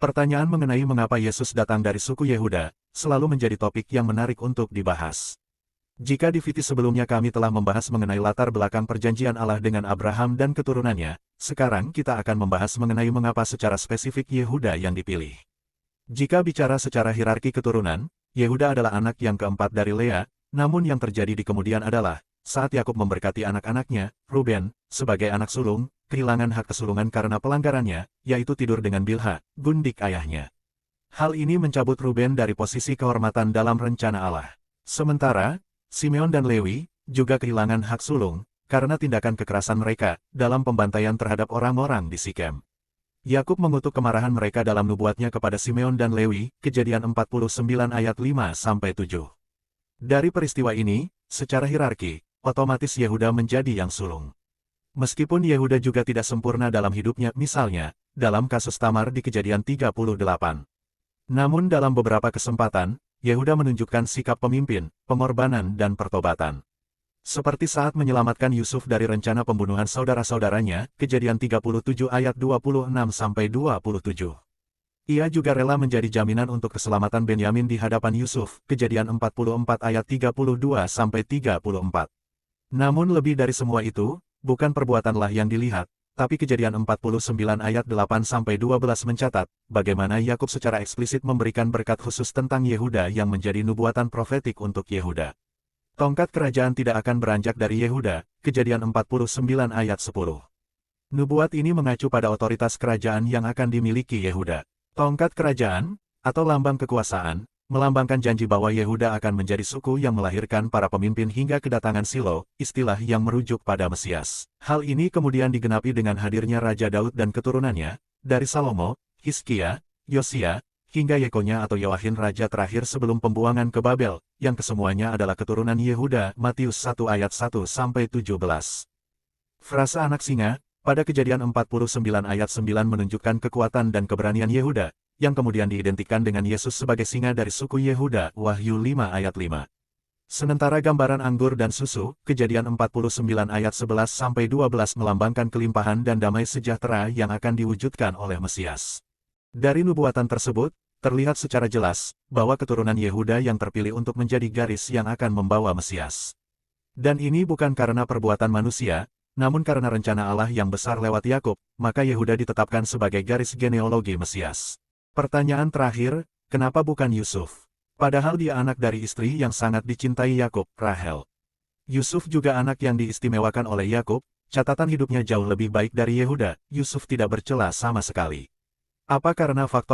Pertanyaan mengenai mengapa Yesus datang dari suku Yehuda, selalu menjadi topik yang menarik untuk dibahas. Jika di video sebelumnya kami telah membahas mengenai latar belakang perjanjian Allah dengan Abraham dan keturunannya, sekarang kita akan membahas mengenai mengapa secara spesifik Yehuda yang dipilih. Jika bicara secara hierarki keturunan, Yehuda adalah anak yang keempat dari Lea, namun yang terjadi di kemudian adalah, saat Yakub memberkati anak-anaknya, Ruben, sebagai anak sulung, kehilangan hak kesulungan karena pelanggarannya, yaitu tidur dengan Bilha, gundik ayahnya. Hal ini mencabut Ruben dari posisi kehormatan dalam rencana Allah. Sementara, Simeon dan Lewi juga kehilangan hak sulung, karena tindakan kekerasan mereka dalam pembantaian terhadap orang-orang di Sikem. Yakub mengutuk kemarahan mereka dalam nubuatnya kepada Simeon dan Lewi, Kejadian 49 ayat 5-7. Dari peristiwa ini, secara hierarki, otomatis Yehuda menjadi yang sulung. Meskipun Yehuda juga tidak sempurna dalam hidupnya, misalnya, dalam kasus Tamar di Kejadian 38. Namun dalam beberapa kesempatan, Yehuda menunjukkan sikap pemimpin, pengorbanan dan pertobatan. Seperti saat menyelamatkan Yusuf dari rencana pembunuhan saudara-saudaranya, Kejadian 37 ayat 26-27. Ia juga rela menjadi jaminan untuk keselamatan Benyamin di hadapan Yusuf, Kejadian 44 ayat 32-34. Namun lebih dari semua itu, bukan perbuatanlah yang dilihat, tapi Kejadian 49 ayat 8-12 mencatat, bagaimana Yakub secara eksplisit memberikan berkat khusus tentang Yehuda yang menjadi nubuatan profetik untuk Yehuda. Tongkat kerajaan tidak akan beranjak dari Yehuda, Kejadian 49 ayat 10. Nubuat ini mengacu pada otoritas kerajaan yang akan dimiliki Yehuda. Tongkat kerajaan, atau lambang kekuasaan, melambangkan janji bahwa Yehuda akan menjadi suku yang melahirkan para pemimpin hingga kedatangan Silo, istilah yang merujuk pada Mesias. Hal ini kemudian digenapi dengan hadirnya Raja Daud dan keturunannya, dari Salomo, Hizkia, Yosia, hingga Yekonya atau Yoachin raja terakhir sebelum pembuangan ke Babel, yang kesemuanya adalah keturunan Yehuda, Matius 1 ayat 1-17. Frase anak singa, pada Kejadian 49 ayat 9 menunjukkan kekuatan dan keberanian Yehuda, yang kemudian diidentikan dengan Yesus sebagai singa dari suku Yehuda, Wahyu 5 ayat 5. Sementara gambaran anggur dan susu, Kejadian 49 ayat 11-12 melambangkan kelimpahan dan damai sejahtera yang akan diwujudkan oleh Mesias. Dari nubuatan tersebut, terlihat secara jelas, bahwa keturunan Yehuda yang terpilih untuk menjadi garis yang akan membawa Mesias. Dan ini bukan karena perbuatan manusia, namun karena rencana Allah yang besar lewat Yakub, maka Yehuda ditetapkan sebagai garis genealogi Mesias. Pertanyaan terakhir, kenapa bukan Yusuf? Padahal dia anak dari istri yang sangat dicintai Yakub, Rahel. Yusuf juga anak yang diistimewakan oleh Yakub, catatan hidupnya jauh lebih baik dari Yehuda, Yusuf tidak bercela sama sekali. Apa karena faktor